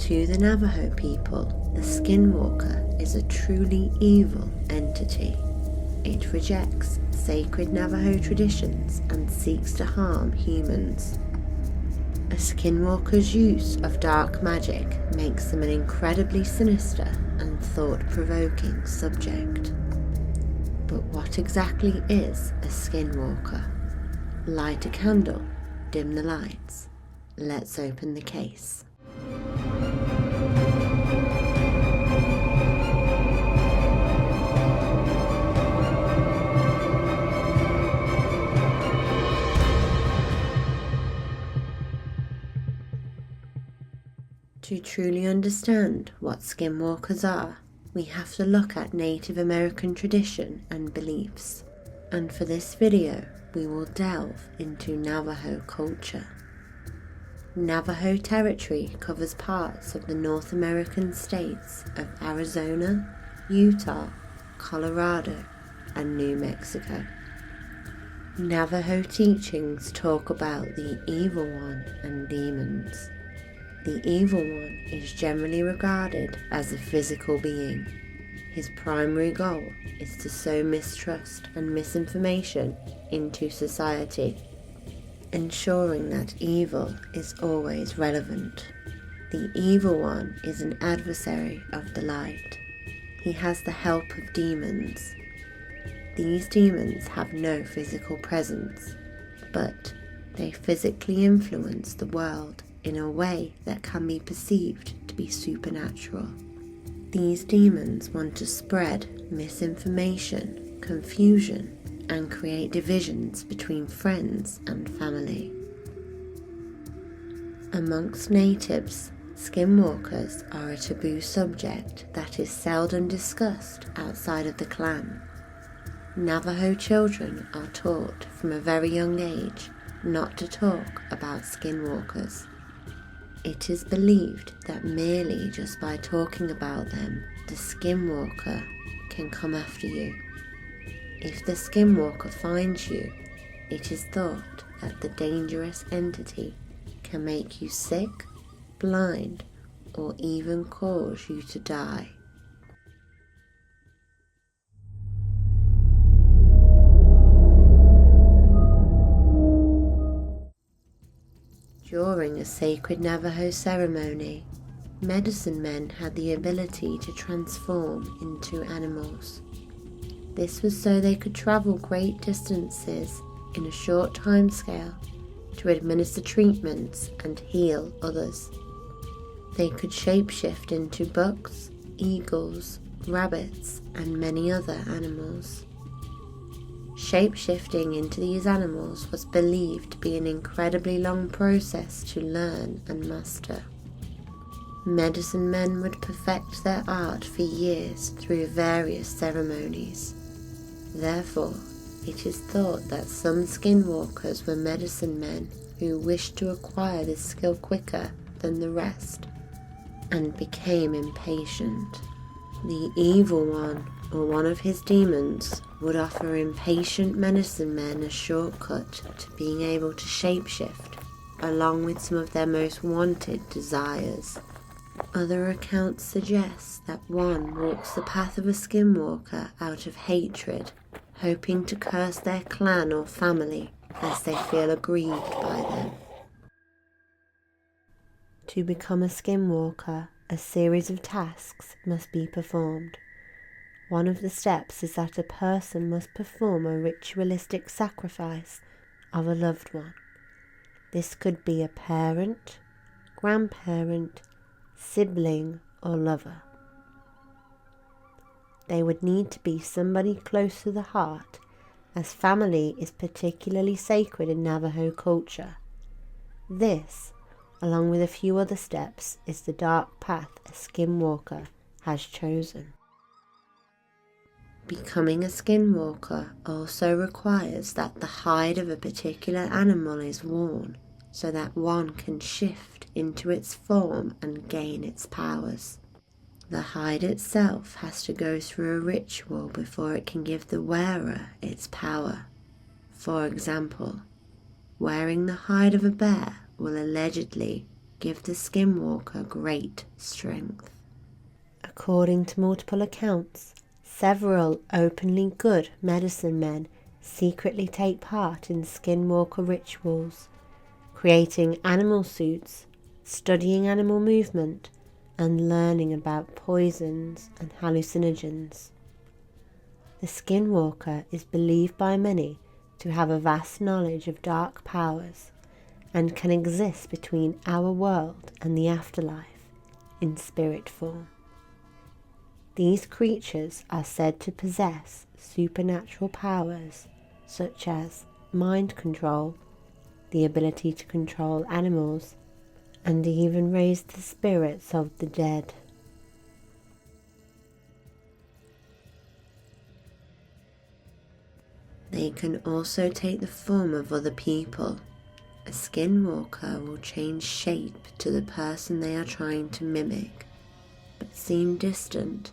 To the Navajo people, the Skinwalker is a truly evil entity. It rejects sacred Navajo traditions and seeks to harm humans. A Skinwalker's use of dark magic makes them an incredibly sinister and thought-provoking subject. But what exactly is a Skinwalker? Light a candle, dim the lights. Let's open the case. To truly understand what Skinwalkers are, we have to look at Native American tradition and beliefs. And for this video, we will delve into Navajo culture. Navajo territory covers parts of the North American states of Arizona, Utah, Colorado, and New Mexico. Navajo teachings talk about the Evil One and demons. The Evil One is generally regarded as a physical being. His primary goal is to sow mistrust and misinformation into society, ensuring that evil is always relevant. The Evil One is an adversary of the light. He has the help of demons. These demons have no physical presence, but they physically influence the world in a way that can be perceived to be supernatural. These demons want to spread misinformation, confusion, and create divisions between friends and family. Amongst natives, Skinwalkers are a taboo subject that is seldom discussed outside of the clan. Navajo children are taught from a very young age not to talk about Skinwalkers. It is believed that merely just by talking about them, the Skinwalker can come after you. If the Skinwalker finds you, it is thought that the dangerous entity can make you sick, blind, or even cause you to die. During a sacred Navajo ceremony, medicine men had the ability to transform into animals. This was so they could travel great distances in a short time scale to administer treatments and heal others. They could shapeshift into bucks, eagles, rabbits, and many other animals. Shape-shifting into these animals was believed to be an incredibly long process to learn and master. Medicine men would perfect their art for years through various ceremonies. Therefore, it is thought that some Skinwalkers were medicine men who wished to acquire this skill quicker than the rest and became impatient. The Evil One, or one of his demons, would offer impatient medicine men a shortcut to being able to shapeshift, along with some of their most wanted desires. Other accounts suggest that one walks the path of a Skinwalker out of hatred, hoping to curse their clan or family as they feel aggrieved by them. To become a Skinwalker, a series of tasks must be performed. One of the steps is that a person must perform a ritualistic sacrifice of a loved one. This could be a parent, grandparent, sibling, or lover. They would need to be somebody close to the heart, as family is particularly sacred in Navajo culture. This, along with a few other steps, is the dark path a Skinwalker has chosen. Becoming a Skinwalker also requires that the hide of a particular animal is worn, so that one can shift into its form and gain its powers. The hide itself has to go through a ritual before it can give the wearer its power. For example, wearing the hide of a bear will allegedly give the Skinwalker great strength. According to multiple accounts, several openly good medicine men secretly take part in Skinwalker rituals, creating animal suits, studying animal movement, and learning about poisons and hallucinogens. The Skinwalker is believed by many to have a vast knowledge of dark powers and can exist between our world and the afterlife in spirit form. These creatures are said to possess supernatural powers such as mind control, the ability to control animals, and even raise the spirits of the dead. They can also take the form of other people. A Skinwalker will change shape to the person they are trying to mimic, but seem distant,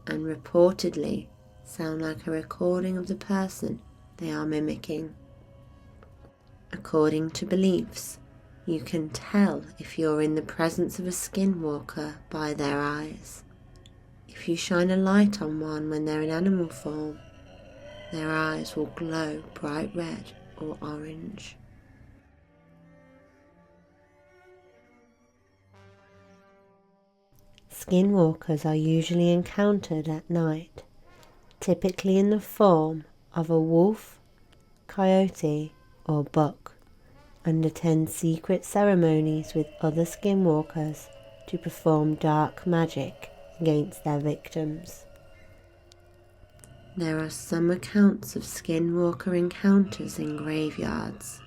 and reportedly sound like a recording of the person they are mimicking. According to beliefs, you can tell if you're in the presence of a Skinwalker by their eyes. If you shine a light on one when they're in animal form, their eyes will glow bright red or orange. Skinwalkers are usually encountered at night, typically in the form of a wolf, coyote, or buck, and attend secret ceremonies with other Skinwalkers to perform dark magic against their victims. There are some accounts of Skinwalker encounters in graveyards.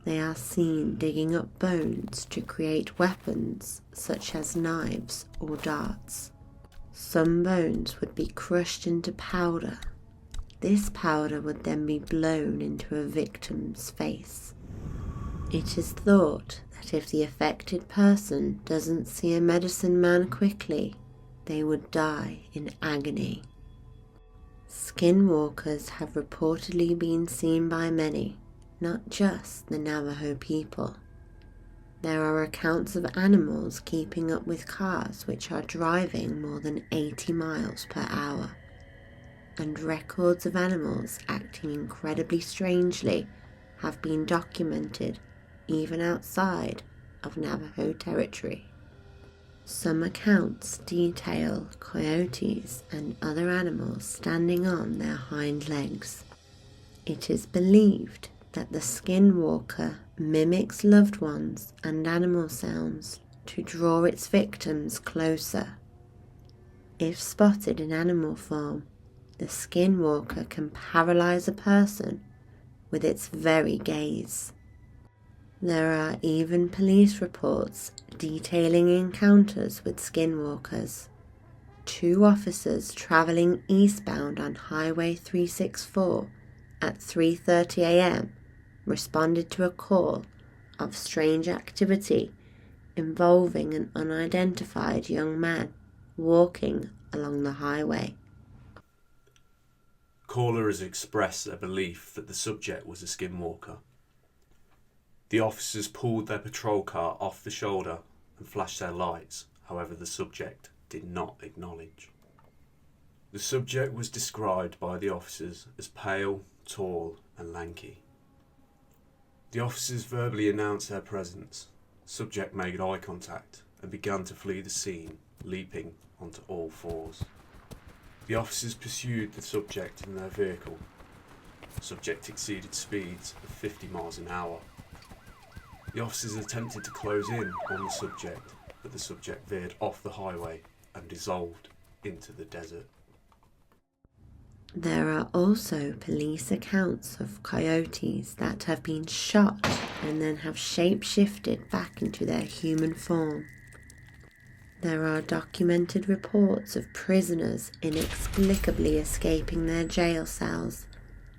They are seen digging up bones to create weapons such as knives or darts. Some bones would be crushed into powder. This powder would then be blown into a victim's face. It is thought that if the affected person doesn't see a medicine man quickly, they would die in agony. Skinwalkers have reportedly been seen by many, not just the Navajo people. There are accounts of animals keeping up with cars which are driving more than 80 miles per hour, and records of animals acting incredibly strangely have been documented even outside of Navajo territory. Some accounts detail coyotes and other animals standing on their hind legs. It is believed that the Skinwalker mimics loved ones and animal sounds to draw its victims closer. If spotted in animal form, the Skinwalker can paralyze a person with its very gaze. There are even police reports detailing encounters with Skinwalkers. 2 officers travelling eastbound on Highway 364 at 3:30 a.m. responded to a call of strange activity involving an unidentified young man walking along the highway. Callers expressed their belief that the subject was a Skinwalker. The officers pulled their patrol car off the shoulder and flashed their lights, however the subject did not acknowledge. The subject was described by the officers as pale, tall and lanky. The officers verbally announced their presence. Subject made eye contact and began to flee the scene, leaping onto all fours. The officers pursued the subject in their vehicle. Subject exceeded speeds of 50 miles an hour. The officers attempted to close in on the subject, but the subject veered off the highway and dissolved into the desert. There are also police accounts of coyotes that have been shot and then have shape-shifted back into their human form. There are documented reports of prisoners inexplicably escaping their jail cells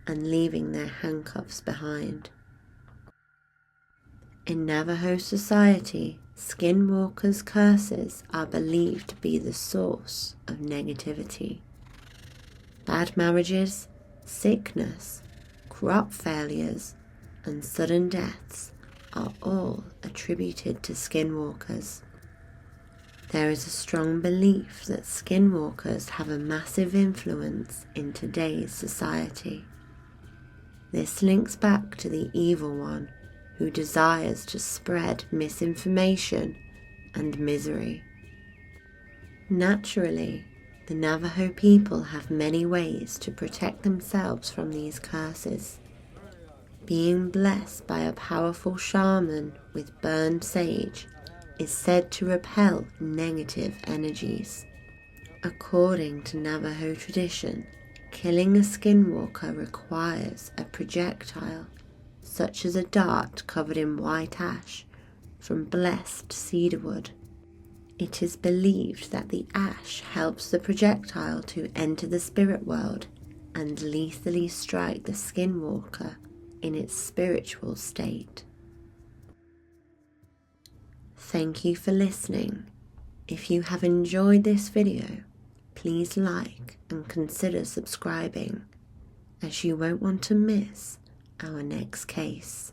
and leaving their handcuffs behind. In Navajo society, Skinwalkers' curses are believed to be the source of negativity. Bad marriages, sickness, crop failures, and sudden deaths are all attributed to skinwalkers. There is a strong belief that skinwalkers have a massive influence in today's society. This links back to the evil one who desires to spread misinformation and misery. Naturally, the Navajo people have many ways to protect themselves from these curses. Being blessed by a powerful shaman with burned sage is said to repel negative energies. According to Navajo tradition, killing a skinwalker requires a projectile, such as a dart covered in white ash from blessed cedarwood. It is believed that the ash helps the projectile to enter the spirit world and lethally strike the skinwalker in its spiritual state. Thank you for listening. If you have enjoyed this video, please like and consider subscribing, as you won't want to miss our next case.